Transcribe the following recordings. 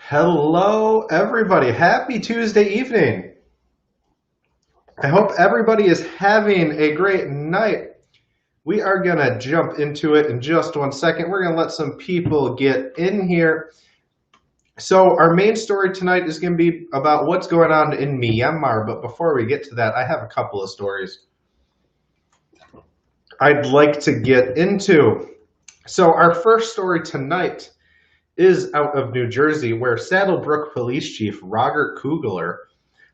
Hello, everybody. Happy Tuesday evening. I hope everybody is having a great night. We are going to jump into it in just 1 second. We're going to let some people get in here. So, our main story tonight is going to be about what's going on in Myanmar. But before we get to that, I have a couple of stories I'd like to get into. So, our first story tonight is out of New Jersey, where Saddlebrook Police Chief Robert Kugler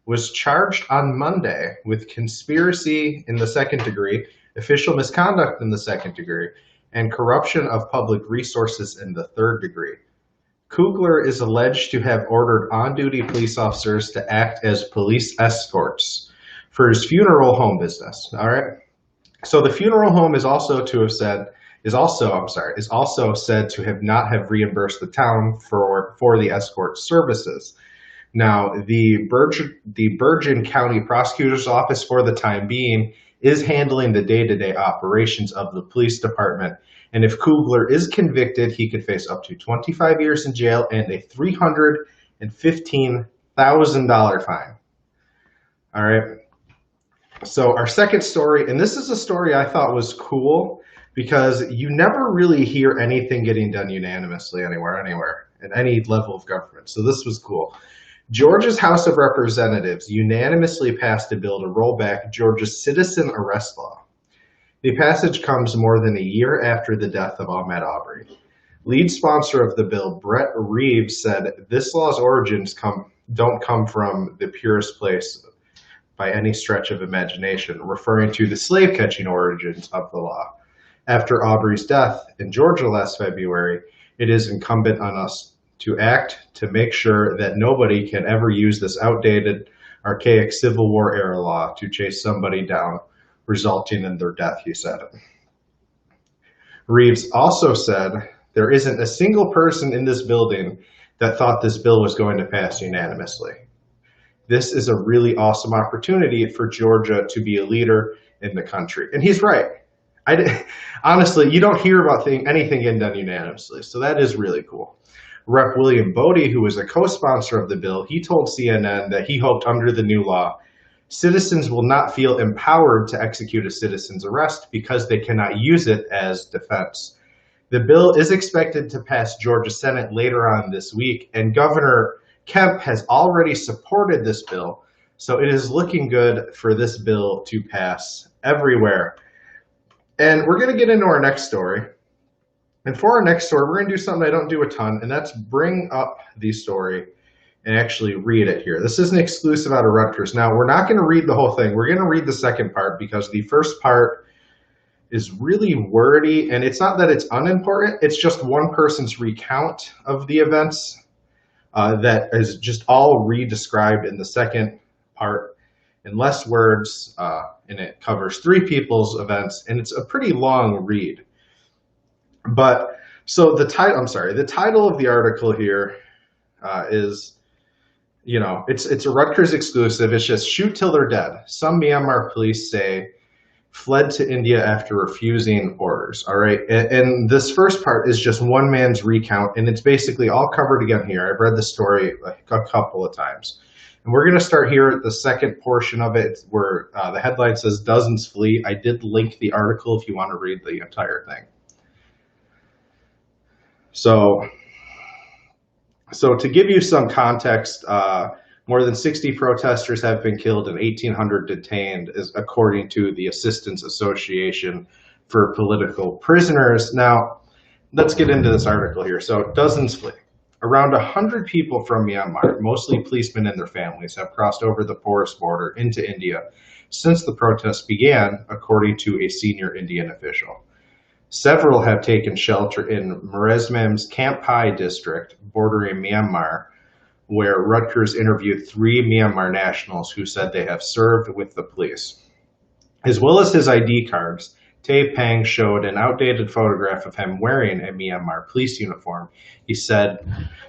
was charged on Monday with conspiracy in the second degree, official misconduct in the second degree, and corruption of public resources in the third degree. Kugler is alleged to have ordered on-duty police officers to act as police escorts for his funeral home business. All right. So the funeral home is also said to have not have reimbursed the town for the escort services. Now, the Bergen County Prosecutor's Office, for the time being, is handling the day-to-day operations of the police department. And if Kugler is convicted, he could face up to 25 years in jail and a $315,000 fine. All right. So our second story, and this is a story I thought was cool because you never really hear anything getting done unanimously anywhere, at any level of government. So this was cool. Georgia's House of Representatives unanimously passed a bill to roll back Georgia's citizen arrest law. The passage comes more than a year after the death of Ahmaud Arbery. Lead sponsor of the bill, Brett Reeves, said this law's origins don't come from the purest place by any stretch of imagination, referring to the slave-catching origins of the law. After Arbery's death in Georgia last February, it is incumbent on us to act to make sure that nobody can ever use this outdated, archaic Civil War era law to chase somebody down, resulting in their death, he said. Reeves also said there isn't a single person in this building that thought this bill was going to pass unanimously. This is a really awesome opportunity for Georgia to be a leader in the country. And he's right. Honestly, you don't hear about anything getting done unanimously, so that is really cool. Rep. William Bodie, who was a co-sponsor of the bill, he told CNN that he hoped under the new law, citizens will not feel empowered to execute a citizen's arrest because they cannot use it as defense. The bill is expected to pass Georgia Senate later on this week, and Governor Kemp has already supported this bill, so it is looking good for this bill to pass everywhere. And we're going to get into our next story. And for our next story, we're going to do something I don't do a ton, and that's bring up the story and actually read it here. This is an exclusive out of Reuters. Now, we're not going to read the whole thing. We're going to read the second part because the first part is really wordy, and it's not that it's unimportant. It's just one person's recount of the events that is just all re-described in the second part in less words, and it covers three people's events, and it's a pretty long read. But so the title of the article here is, it's a Rutgers exclusive. It's just shoot till they're dead. Some Myanmar police say fled to India after refusing orders. All right. And this first part is just one man's recount, and it's basically all covered again here. I've read the story a couple of times. And we're going to start here at the second portion of it where the headline says dozens flee. I did link the article if you want to read the entire thing. So to give you some context, more than 60 protesters have been killed and 1,800 detained, according to the Assistance Association for Political Prisoners. Now, let's get into this article here. So dozens flee. Around 100 people from Myanmar, mostly policemen and their families, have crossed over the porous border into India since the protests began, according to a senior Indian official. Several have taken shelter in Maresmem's Kampai district, bordering Myanmar, where Rutgers interviewed 3 Myanmar nationals who said they have served with the police. As well as his ID cards, Tay Pang showed an outdated photograph of him wearing a Myanmar police uniform. He said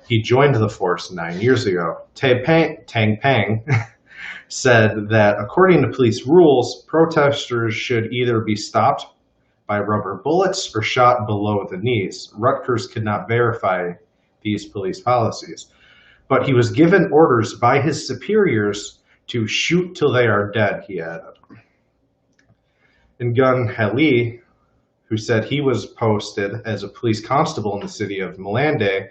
he joined the force 9 years ago. Tang Pang said that according to police rules, protesters should either be stopped by rubber bullets or shot below the knees. Rutgers could not verify these police policies. but he was given orders by his superiors to shoot till they are dead, he added. Ngun Heli, who said he was posted as a police constable in the city of Malande,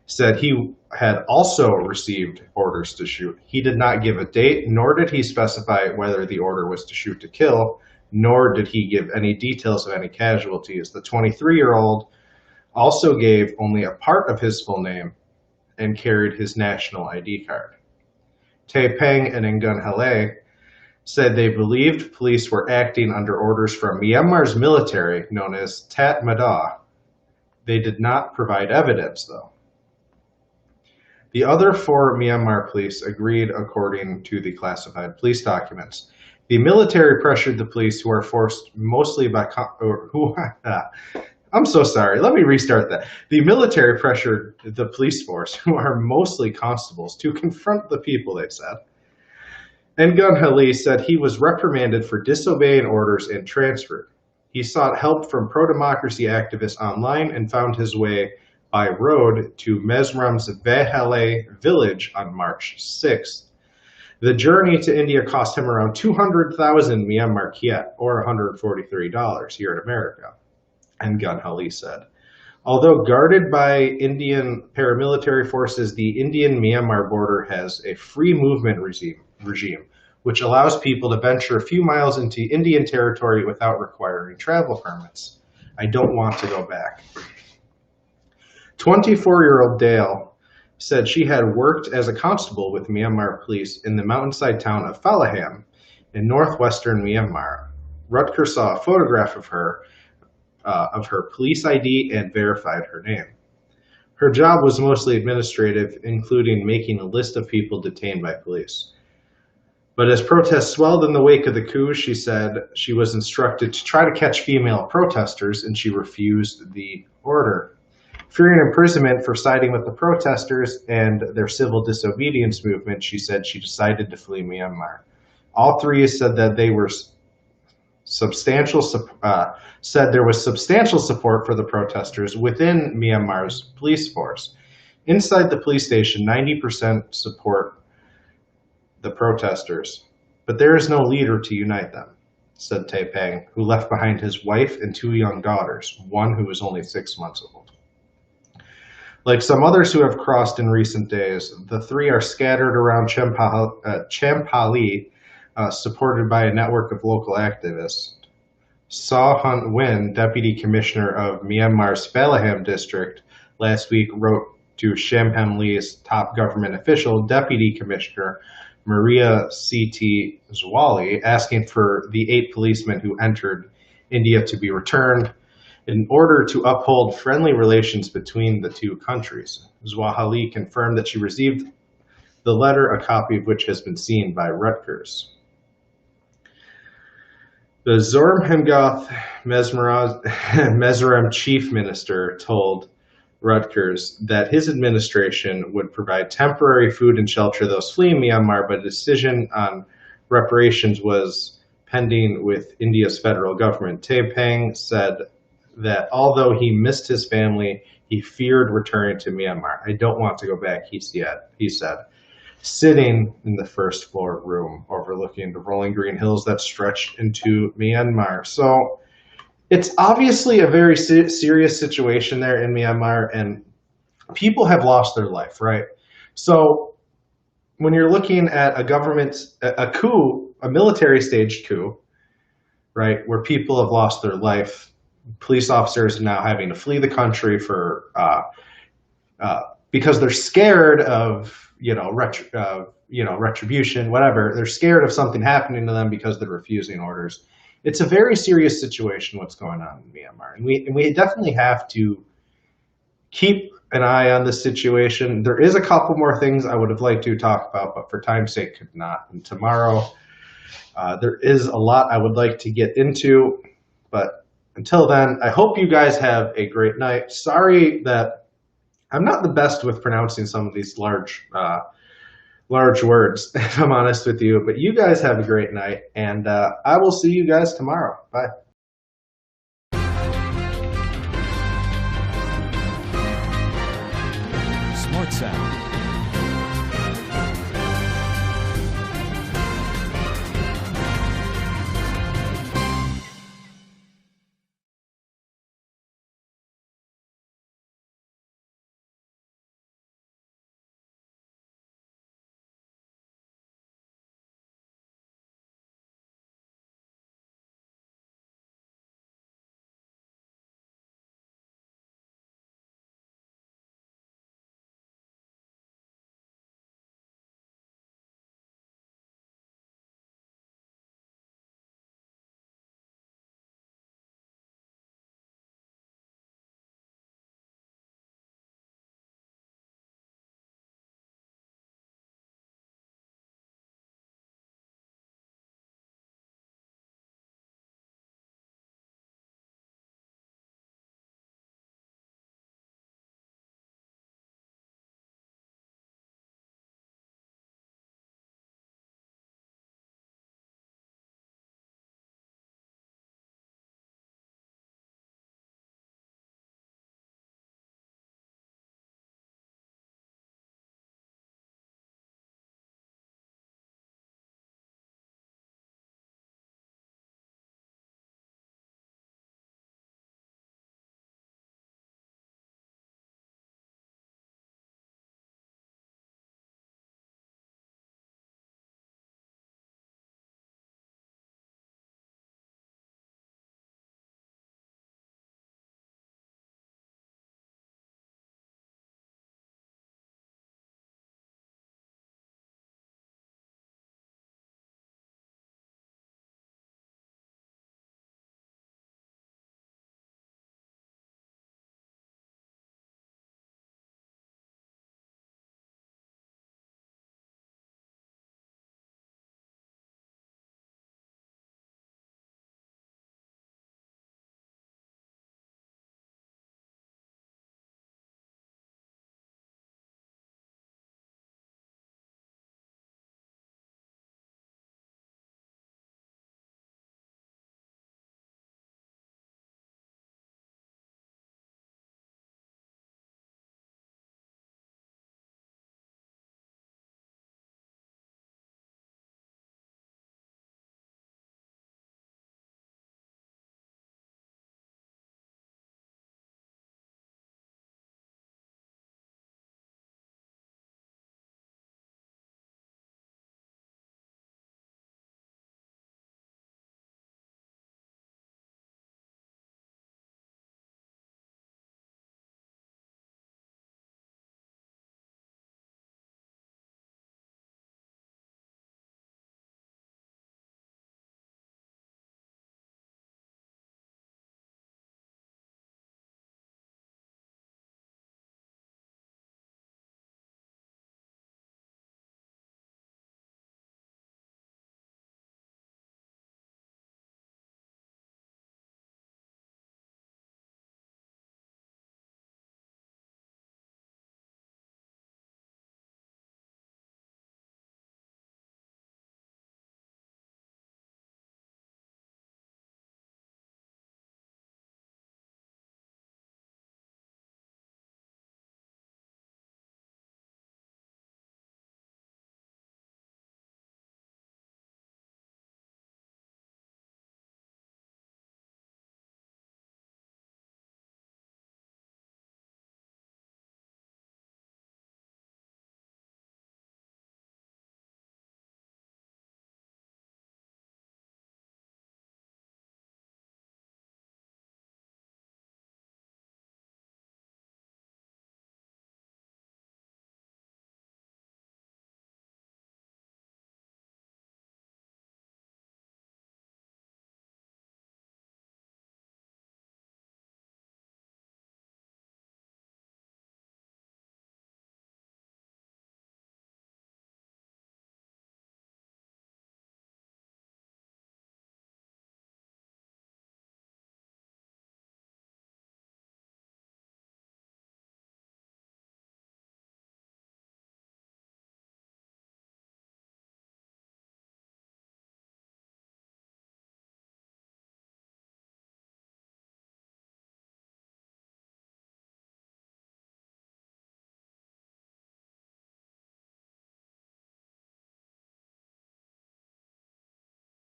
said he had also received orders to shoot. He did not give a date, nor did he specify whether the order was to shoot to kill, nor did he give any details of any casualties. The 23-year-old also gave only a part of his full name and carried his national ID card. Tay Peng and Ngun Hele said they believed police were acting under orders from Myanmar's military, known as Tat Mada. They did not provide evidence, though. The other 4 Myanmar police agreed according to the classified police documents. The military pressured the police, who are forced mostly by... I'm so sorry. Let me restart that. The military pressured the police force, who are mostly constables, to confront the people, they said. Ngun Heli said he was reprimanded for disobeying orders and transferred. He sought help from pro-democracy activists online and found his way by road to Mesram's Vehele village on March 6th. The journey to India cost him around 200,000 Myanmar kyat, or $143 here in America, Ngun Heli said. Although guarded by Indian paramilitary forces, the Indian-Myanmar border has a free movement regime, which allows people to venture a few miles into Indian territory without requiring travel permits. I don't want to go back. 24-year-old Dale said she had worked as a constable with Myanmar police in the mountainside town of Falaham in northwestern Myanmar. Rutgers saw a photograph of her police ID and verified her name. Her job was mostly administrative, including making a list of people detained by police. But as protests swelled in the wake of the coup, she said she was instructed to try to catch female protesters, and she refused the order. Fearing imprisonment for siding with the protesters and their civil disobedience movement, she said she decided to flee Myanmar. All 3 said that there was substantial support for the protesters within Myanmar's police force. Inside the police station, 90% support the protesters, but there is no leader to unite them, said Tay Peng, who left behind his wife and 2 young daughters, one who was only 6 months old. Like some others who have crossed in recent days, the 3 are scattered around Champali, supported by a network of local activists. Saw Hunt Win, Deputy Commissioner of Myanmar's Falaham district, last week wrote to Champali's top government official, Deputy Commissioner Maria C.T. Zwali, asking for the 8 policemen who entered India to be returned in order to uphold friendly relations between the 2 countries. Zwali confirmed that she received the letter, a copy of which has been seen by Rutgers. The Zormhengoth Mesram chief minister told Rutgers that his administration would provide temporary food and shelter to those fleeing Myanmar, but a decision on reparations was pending with India's federal government. Tay Peng said that although he missed his family, he feared returning to Myanmar. I don't want to go back, he said, sitting in the first floor room overlooking the rolling green hills that stretched into Myanmar. So it's obviously a very serious situation there in Myanmar, and people have lost their life, right? So when you're looking at a coup, a military staged coup, right, where people have lost their life, police officers are now having to flee the country for because they're scared of retribution, whatever. They're scared of something happening to them because they're refusing orders. It's a very serious situation what's going on in Myanmar, and we definitely have to keep an eye on this situation. There is a couple more things I would have liked to talk about, but for time's sake, could not. And tomorrow, there is a lot I would like to get into, but until then, I hope you guys have a great night. Sorry that I'm not the best with pronouncing some of these large words, if I'm honest with you, but you guys have a great night, and I will see you guys tomorrow. Bye. Smart Sound.